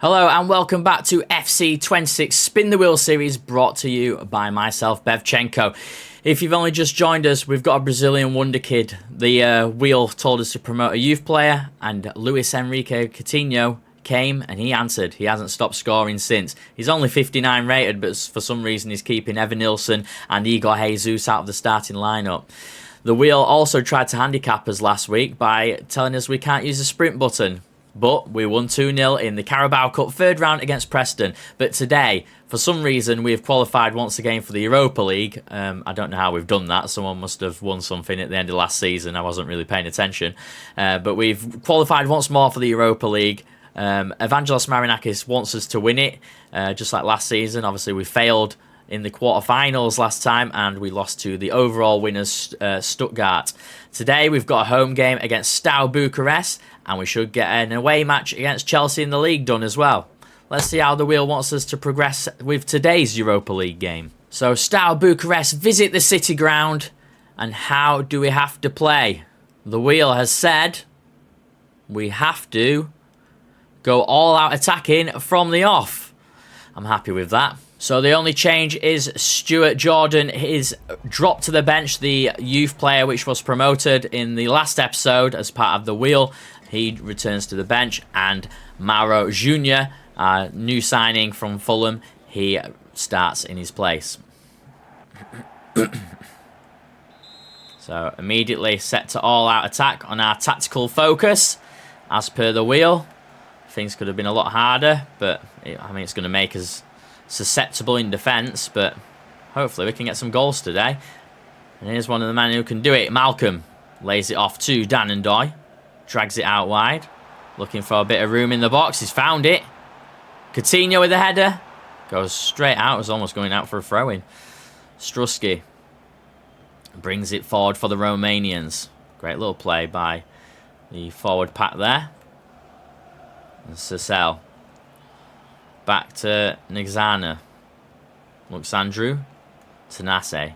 Hello and welcome back to FC26 Spin the Wheel series brought to you by myself, Bevchenko. If you've only just joined us, we've got a Brazilian wonder kid. The wheel told us to promote a youth player, and Luis Enrique Coutinho came and he answered. He hasn't stopped scoring since. He's only 59 rated, but for some reason he's keeping Evan Nilsson and Igor Jesus out of the starting lineup. The wheel also tried to handicap us last week by telling us we can't use the sprint button. But we won 2-0 in the Carabao Cup third round against Preston. But today, for some reason, we have qualified once again for the Europa League. I don't know how we've done that. Someone must have won something at the end of last season. I wasn't really paying attention. But we've qualified once more for the Europa League. Evangelos Marinakis wants us to win it, just like last season. Obviously, we failed in the quarterfinals last time, and we lost to the overall winners, Stuttgart. Today, we've got a home game against Steaua Bucharest, and we should get an away match against Chelsea in the league done as well. Let's see how the wheel wants us to progress with today's Europa League game. So, Steaua Bucharest visit the City Ground, and how do we have to play? The wheel has said we have to go all out attacking from the off. I'm happy with that. So the only change is Stuart Jordan is dropped to the bench, the youth player which was promoted in the last episode as part of the wheel. He returns to the bench, and Mauro Jr., new signing from Fulham, he starts in his place. So immediately set to all-out attack on our tactical focus. As per the wheel, things could have been a lot harder, but it's going to make us susceptible in defence, but hopefully we can get some goals today. And here's one of the men who can do it. Malcolm lays it off to Danendoy, drags it out wide, looking for a bit of room in the box. He's found it. Coutinho with the header, goes straight out. It was almost going out for a throw-in. Struski brings it forward for the Romanians. Great little play by the forward pack there. And Cecel back to Nixana. Luxandru. Tanase.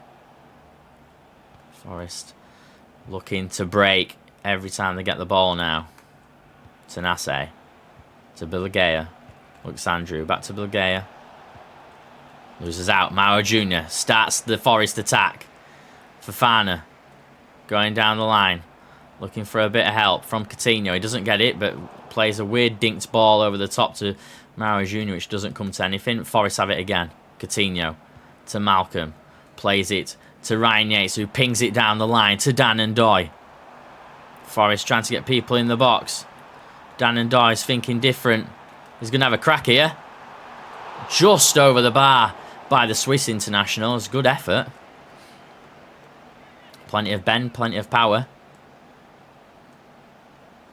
Forest looking to break every time they get the ball now. Tanase. To Bilagea. Luxandru. Back to Bilagea. Loses out. Mauro Jr. starts the Forest attack. Fofana. Going down the line. Looking for a bit of help from Coutinho. He doesn't get it, but plays a weird dinked ball over the top to Mauro Jr., which doesn't come to anything. Forest have it again. Coutinho to Malcolm. Plays it to Ryan Yates, who pings it down the line to Danendoy. Forest trying to get people in the box. Danendoy is thinking different. He's going to have a crack here. Just over the bar by the Swiss international. It's a good effort. Plenty of bend, plenty of power.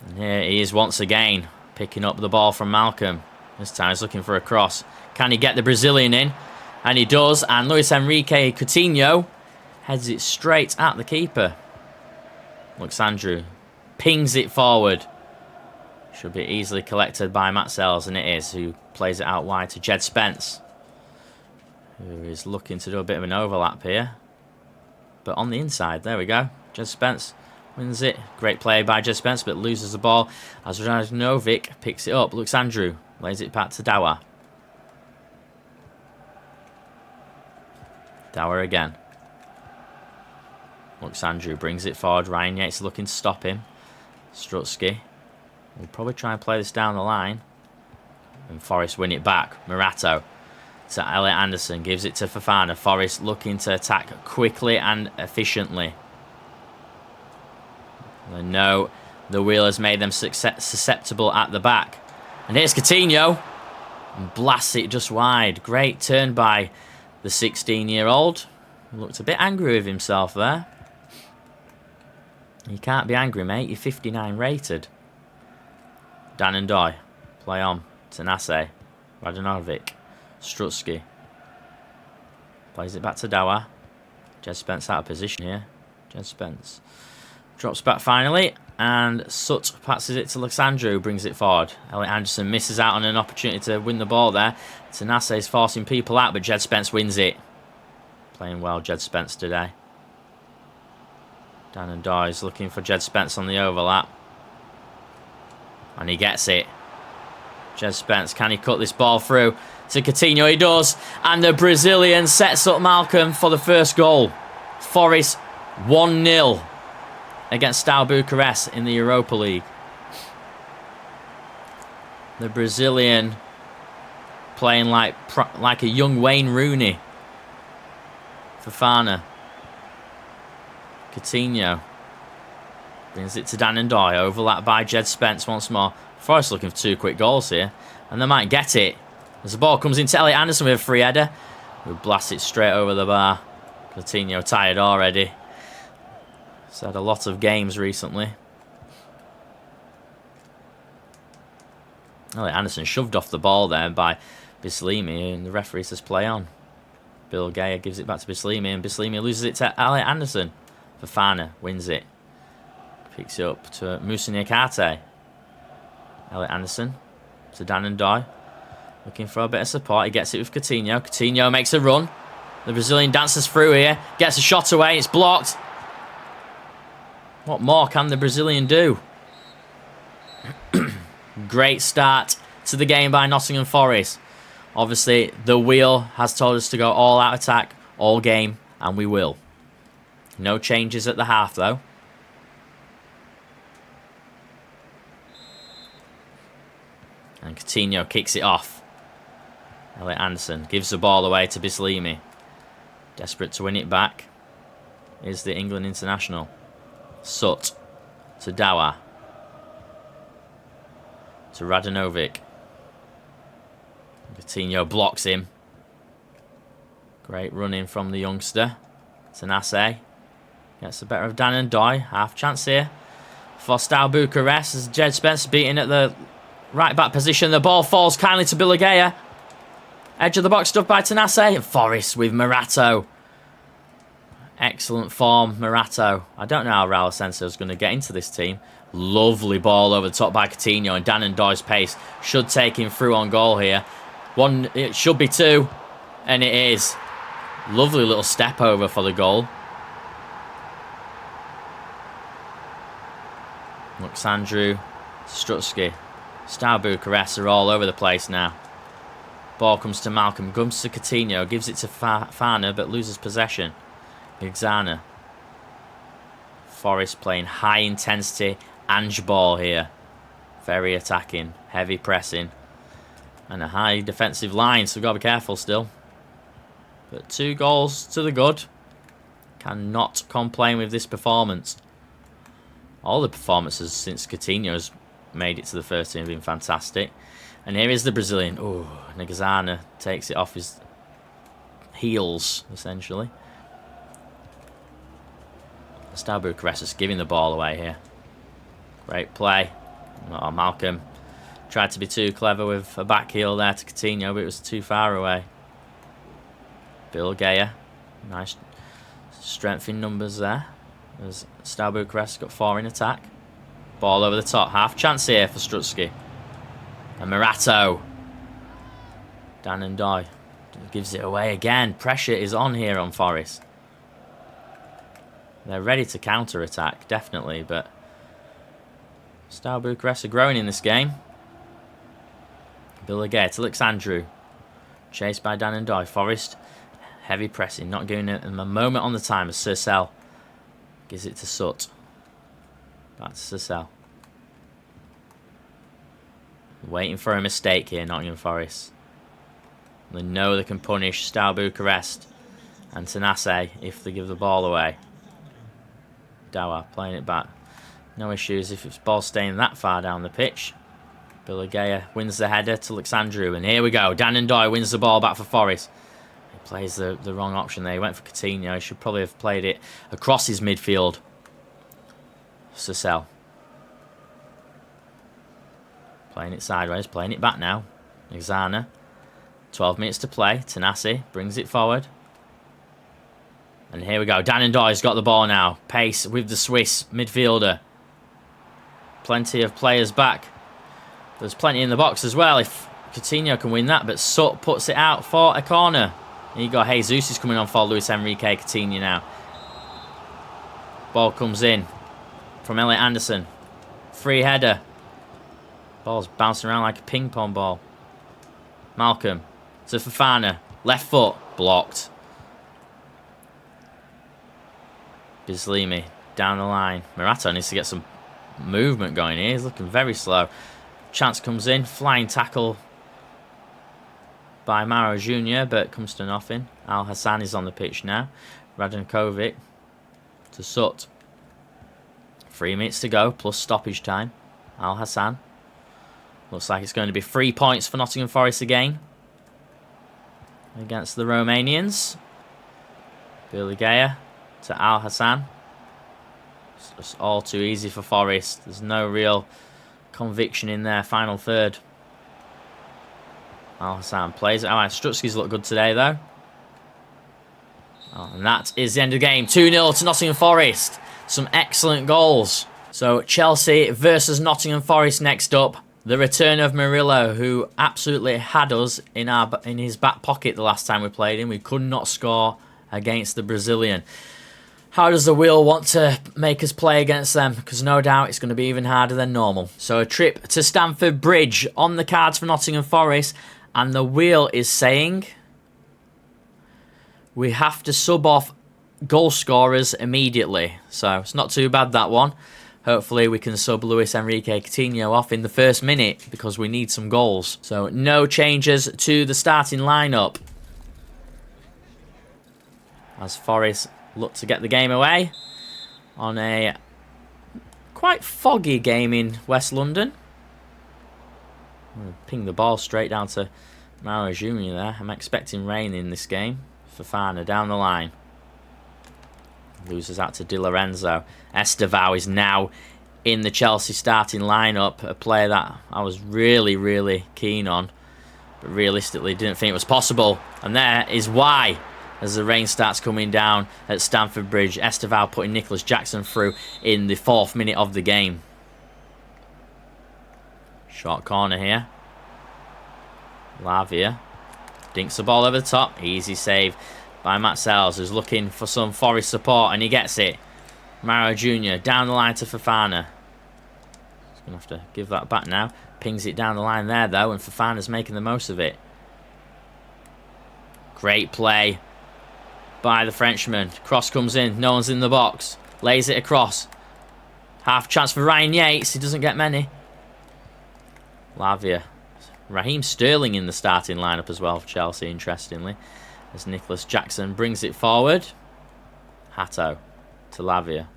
And here he is once again, picking up the ball from Malcolm. This time he's looking for a cross. Can he get the Brazilian in? And he does. And Luis Enrique Coutinho heads it straight at the keeper. Luxandru pings it forward. Should be easily collected by Matt Sells, and it is, who plays it out wide to Jed Spence, who is looking to do a bit of an overlap here. But on the inside, there we go. Jed Spence wins it. Great play by Jed Spence, but loses the ball as Radanovic picks it up. Luxandru lays it back to Dawa. Dawa again. Luxandru brings it forward. Ryan Yates looking to stop him. Strutsky will probably try and play this down the line. And Forest win it back. Murato to Elliot Anderson. Gives it to Fofana. Forest looking to attack quickly and efficiently. They know the wheel has made them susceptible at the back. And here's Coutinho. And blasts it just wide. Great turn by the 16-year-old. Looked a bit angry with himself there. You can't be angry, mate. You're 59 rated. Danendoy. Play on. Tanase. Radanovic. Strutsky. Plays it back to Dawa. Jed Spence out of position here. Jed Spence drops back finally, and Sut passes it to Luxandru, brings it forward. Elliot Anderson misses out on an opportunity to win the ball there. Tanase is forcing people out, but Jed Spence wins it. Playing well, Jed Spence today. Danendoy is looking for Jed Spence on the overlap. And he gets it. Jez Spence, can he cut this ball through to Coutinho? He does. And the Brazilian sets up Malcolm for the first goal. Forest 1-0 against Steaua Bucharest in the Europa League. The Brazilian playing like a young Wayne Rooney. Fofana. Coutinho. Brings it to Dan and Doy. Overlapped by Jed Spence once more. Forest looking for 2 quick goals here. And they might get it. As the ball comes into Elliot Anderson with a free header. Who blasts it straight over the bar. Coutinho tired already. He's had a lot of games recently. Elliot Anderson shoved off the ball there by Bislimi, and the referee says play on. Bill Gaia gives it back to Bislimi, and Bislimi loses it to Elliot Anderson. Fofana wins it. Picks it up to Moussa Niakate. Elliot Anderson to Dan and Doy. Looking for a bit of support. He gets it with Coutinho. Coutinho makes a run. The Brazilian dances through here. Gets a shot away. It's blocked. What more can the Brazilian do? Great start to the game by Nottingham Forest. Obviously, the wheel has told us to go all out attack, all game, and we will. No changes at the half, though. And Coutinho kicks it off. Elliot Anderson gives the ball away to Bislimi. Desperate to win it back is the England international. Sut to Dawa. To Radanovic. Coutinho blocks him. Great running from the youngster. Tanase gets the better of Dan and Doy. Half chance here for Steaua Bucharest as Jed Spence beating at the right back position. The ball falls kindly to Bilagea. Edge of the box stuff by Tanase. And Forest with Morato. Excellent form, Morato. I don't know how Raul Asensio is going to get into this team. Lovely ball over the top by Coutinho, and Dan and Doy's pace should take him through on goal here. One, it should be 2, and it is. Lovely little step over for the goal. Alexandru Strutsky. Steaua Bucharest are all over the place now. Ball comes to Malcolm, comes to Coutinho, gives it to Fana, but loses possession. Gigzana. Forest playing high intensity Ange ball here. Very attacking, heavy pressing, and a high defensive line, so we've got to be careful still. But 2 goals to the good. Cannot complain with this performance. All the performances since Coutinho's made it to the first team have been fantastic. And here is the Brazilian. Oh, Nagazana takes it off his heels, essentially. Steaua Bucharest is giving the ball away here. Great play. Oh, Malcolm tried to be too clever with a back heel there to Coutinho, but it was too far away. Bill Gaia. Nice strength in numbers there. As Steaua Bucharest got 4 in attack. Ball over the top. Half chance here for Strutsky. And Morato. Dan and Doy gives it away again. Pressure is on here on Forest. They're ready to counter-attack, definitely, but Steaua Bucharest are growing in this game. Bilagay to Alexandru. Chased by Dan and Doy. Forest, heavy pressing, not giving it a moment on the time as Sircel gives it to Sut. Back to Sircel. Waiting for a mistake here, Nottingham Forest. They know they can punish Steaua Bucharest and Tanase if they give the ball away. Dawa playing it back. No issues if it's ball staying that far down the pitch. Bilagea wins the header to Alexandru. And here we go. Dan and Doy wins the ball back for Forest. He plays the wrong option there. He went for Coutinho. He should probably have played it across his midfield. Sissel. Playing it sideways. Playing it back now. Exana. 12 minutes to play. Tanasi brings it forward. And here we go. Dan and Doy's got the ball now. Pace with the Swiss midfielder. Plenty of players back. There's plenty in the box as well if Coutinho can win that. But Sut puts it out for a corner. And you got Jesus is coming on for Luis Enrique Coutinho now. Ball comes in from Elliot Anderson. Free header. Ball's bouncing around like a ping pong ball. Malcolm to Fofana. Left foot. Blocked. Bislimi down the line. Murato needs to get some movement going here. He's looking very slow. Chance comes in. Flying tackle by Maro Jr., but comes to nothing. Al Hassan is on the pitch now. Radenkovic to Sut. 3 minutes to go, plus stoppage time. Al Hassan. Looks like it's going to be 3 points for Nottingham Forest again against the Romanians. Billy Gaya to Al Hassan. It's just all too easy for Forest. There's no real conviction in their final third. Al Hassan plays it. Strutsky's looked good today, though. Oh, and that is the end of the game. 2-0 to Nottingham Forest. Some excellent goals. So Chelsea versus Nottingham Forest next up. The return of Murillo, who absolutely had us in his back pocket the last time we played him. We could not score against the Brazilian. How does the wheel want to make us play against them? Because no doubt it's going to be even harder than normal. So a trip to Stamford Bridge on the cards for Nottingham Forest. And the wheel is saying we have to sub off goal scorers immediately. So it's not too bad, that one. Hopefully we can sub Luis Enrique Coutinho off in the first minute because we need some goals. So no changes to the starting lineup as Forest look to get the game away on a quite foggy game in West London. I'm going to ping the ball straight down to Mauro Jr. there. I'm expecting rain in this game. Fofana down the line. Loses out to Di Lorenzo. Estevao is now in the Chelsea starting lineup. A player that I was really, really keen on. But realistically didn't think it was possible. And there is why. As the rain starts coming down at Stamford Bridge. Estevao putting Nicholas Jackson through in the 4th minute of the game. Short corner here. Lavia dinks the ball over the top. Easy save by Matt Sells, who's looking for some Forest support, and he gets it. Maro Jr. down the line to Fofana. He's going to have to give that back now. Pings it down the line there, though, and Fofana's making the most of it. Great play by the Frenchman. Cross comes in. No one's in the box. Lays it across. Half chance for Ryan Yates. He doesn't get many. Lavia. Raheem Sterling in the starting lineup as well for Chelsea, interestingly. As Nicholas Jackson brings it forward. Hato to Lavia.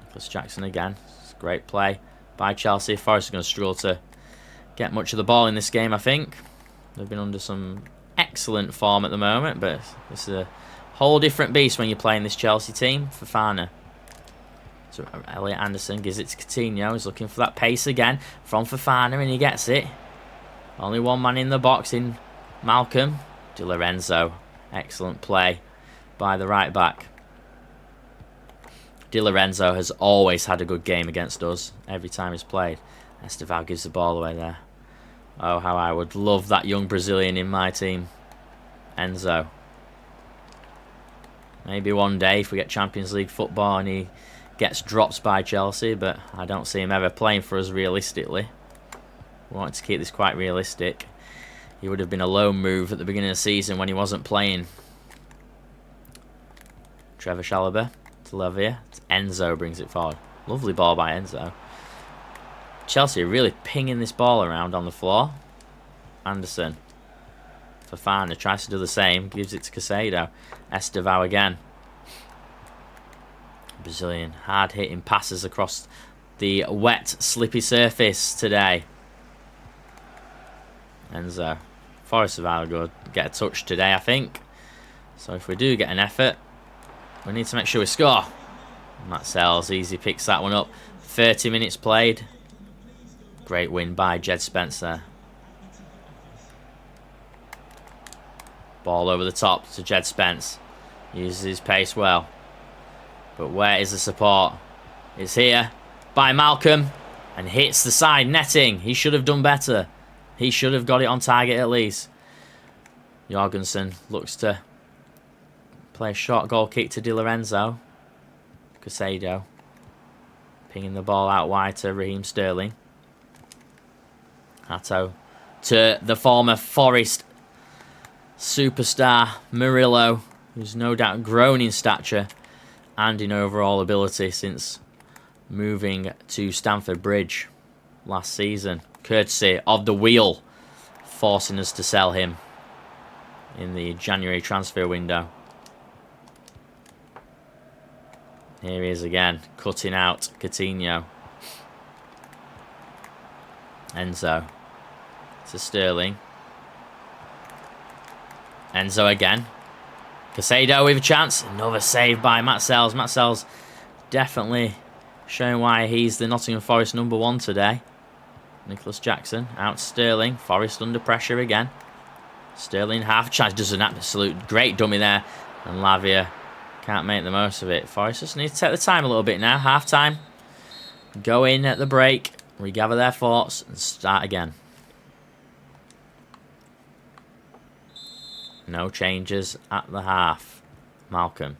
Nicholas Jackson again. It's a great play by Chelsea. Forest are going to struggle to get much of the ball in this game, I think. They've been under some excellent form at the moment, but it's a whole different beast when you're playing this Chelsea team. Fofana. So Elliot Anderson gives it to Coutinho. He's looking for that pace again from Fofana, and he gets it. Only one man in the box in Malcolm. Di Lorenzo. Excellent play by the right back. Di Lorenzo has always had a good game against us every time he's played. Estevao gives the ball away there. Oh, how I would love that young Brazilian in my team. Enzo. Maybe one day if we get Champions League football and he gets dropped by Chelsea, but I don't see him ever playing for us realistically. We wanted to keep this quite realistic. He would have been a loan move at the beginning of the season when he wasn't playing. Trevor Chalobah to Lavia. Enzo brings it forward. Lovely ball by Enzo. Chelsea are really pinging this ball around on the floor. Anderson. Fofana tries to do the same. Gives it to Casado. Estevao again. Brazilian hard-hitting passes across the wet, slippy surface today. Enzo. Forest have good. Get a touch today, I think. So if we do get an effort, we need to make sure we score. Matt Sells easy picks that one up. 30 minutes played. Great win by Jed Spencer. Ball over the top to Jed Spence. Uses his pace well. But where is the support? It's here by Malcolm. And hits the side netting. He should have done better. He should have got it on target at least. Jorgensen looks to play a short goal kick to Di Lorenzo. Casado. Pinging the ball out wide to Raheem Sterling. Hato to the former Forest superstar Murillo, who's no doubt grown in stature and in overall ability since moving to Stamford Bridge last season, courtesy of the wheel, forcing us to sell him in the January transfer window. Here he is again, cutting out Coutinho. Enzo to Sterling. Enzo again. Casado with a chance. Another save by Matt Sells. Matt Sells definitely showing why he's the Nottingham Forest #1 today. Nicholas Jackson out Sterling. Forest under pressure again. Sterling half chance. Does an absolute great dummy there. And Lavia can't make the most of it. Forest just need to take the time a little bit now. Half time. Go in at the break. Regather their thoughts and start again. No changes at the half. Malcolm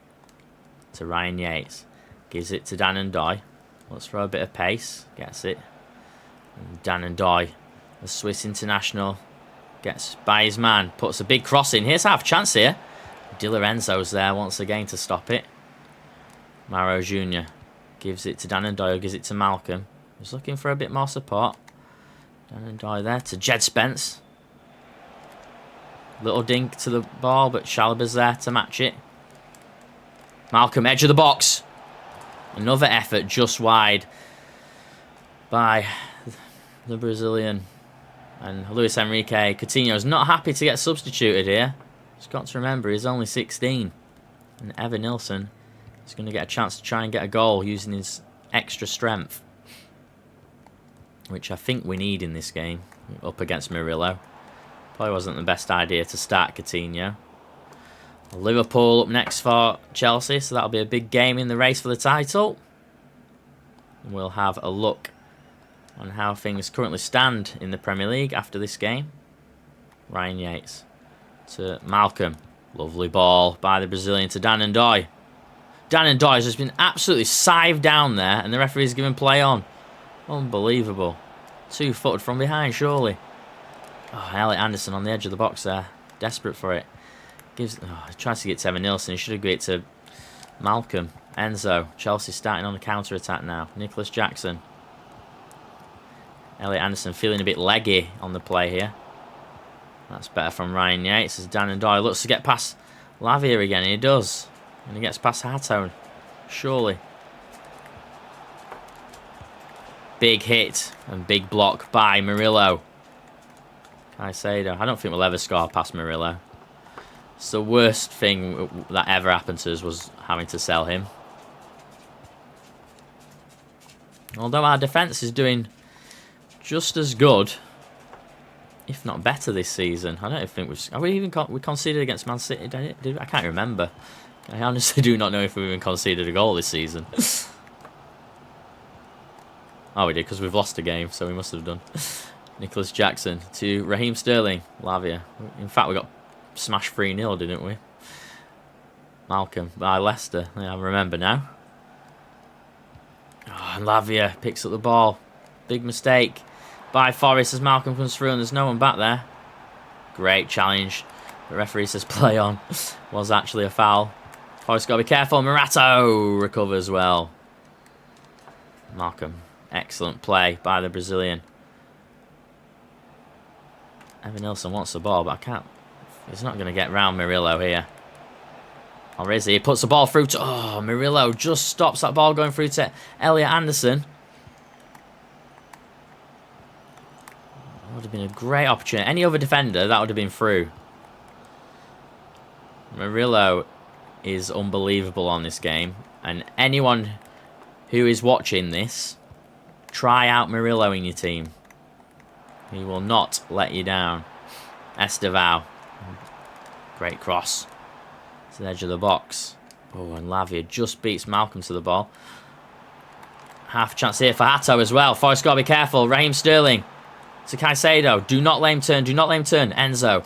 to Ryan Yates. Gives it to Dan and Doy. Let's throw a bit of pace. Gets it. And Dan and Doy, the Swiss international, gets by his man. Puts a big cross in. Here's half chance here. Di Lorenzo's there once again to stop it. Maro Jr. gives it to Dan and Doy. Gives it to Malcolm. He's looking for a bit more support. Dan and Doy there to Jed Spence. Little dink to the ball, but Chalaba's there to match it. Malcolm, edge of the box. Another effort just wide by the Brazilian. And Luis Enrique Coutinho's not happy to get substituted here. He's got to remember he's only 16. And Evan Nilsson is going to get a chance to try and get a goal using his extra strength, which I think we need in this game up against Murillo. Probably wasn't the best idea to start Coutinho. Liverpool up next for Chelsea, so that'll be a big game in the race for the title. And we'll have a look on how things currently stand in the Premier League after this game. Ryan Yates to Malcolm. Lovely ball by the Brazilian to Dan and Doy. Dan and Doy has just been absolutely sived down there, and the referee's given play on. Unbelievable. 2-footed from behind, surely. Oh, Elliot Anderson on the edge of the box there. Desperate for it. Tries to get to Evan Nilsson. He should have given it to Malcolm. Enzo. Chelsea starting on the counter-attack now. Nicholas Jackson. Elliot Anderson feeling a bit leggy on the play here. That's better from Ryan Yates as Dan and Doy looks to get past Lavia again. And he does. And he gets past Hartone. Surely. Big hit and big block by Murillo. Caicedo. I don't think we'll ever score past Murillo. It's the worst thing that ever happened to us was having to sell him. Although our defence is doing just as good, if not better, this season. I don't think we've... Have we even we conceded against Man City? Did I can't remember. I honestly do not know if we even conceded a goal this season. Oh, we did, because we've lost a game, so we must have done. Nicholas Jackson to Raheem Sterling. Lavia. In fact, we got smashed 3-0, didn't we? Malcolm by Leicester. Yeah, I remember now. Oh, and Lavia picks up the ball. Big mistake by Forest as Malcolm comes through and there's no one back there. Great challenge. The referee says play on. Was actually a foul. Forest got to be careful. Murato recovers well. Malcolm. Excellent play by the Brazilian. Evan Nilsson wants the ball, but I can't. He's not going to get round Murillo here. Or is he? He puts the ball through to... Oh, Murillo just stops that ball going through to Elliot Anderson. That would have been a great opportunity. Any other defender, that would have been through. Murillo is unbelievable on this game. And anyone who is watching this, try out Murillo in your team. He will not let you down. Estevao. Great cross. To the edge of the box. Oh, and Lavia just beats Malcolm to the ball. Half a chance here for Hato as well. Forrest got to be careful. Raheem Sterling to Caicedo. Do not let him turn. Do not let him turn. Enzo.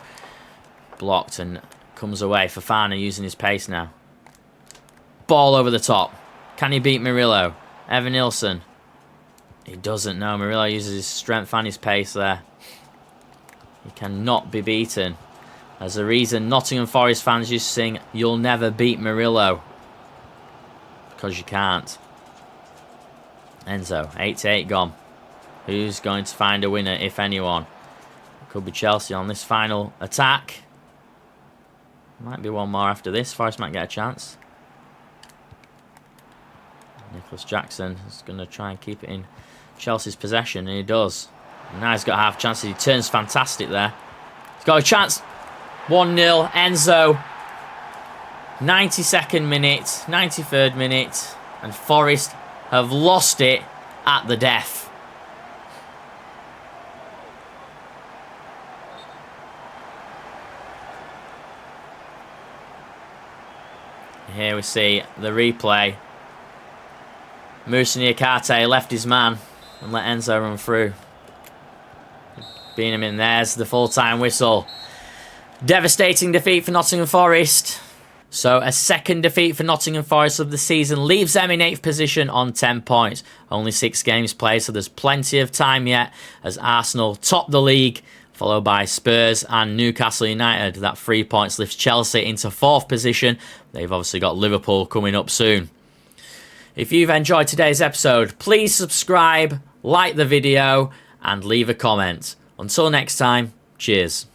Blocked and comes away. Fofana using his pace now. Ball over the top. Can he beat Murillo? Evan Nilsson. He doesn't know. Murillo uses his strength and his pace there. He cannot be beaten. There's a reason Nottingham Forest fans used to sing, "You'll never beat Murillo." Because you can't. Enzo, 8-8 gone. Who's going to find a winner, if anyone? Could be Chelsea on this final attack. Might be one more after this. Forest might get a chance. Nicholas Jackson is going to try and keep it in Chelsea's possession, and he does. And now he's got half chances. He turns fantastic there. He's got a chance. 1-0, Enzo. 92nd minute, 93rd minute, and Forest have lost it at the death. Here we see the replay. Moussa Niakate left his man and let Enzo run through. Being him in, there's the full-time whistle. Devastating defeat for Nottingham Forest. So a second defeat for Nottingham Forest of the season leaves them in 8th position on 10 points. Only 6 games played, so there's plenty of time yet as Arsenal top the league, followed by Spurs and Newcastle United. That 3 points lifts Chelsea into 4th position. They've obviously got Liverpool coming up soon. If you've enjoyed today's episode, please subscribe, like the video, and leave a comment. Until next time, cheers.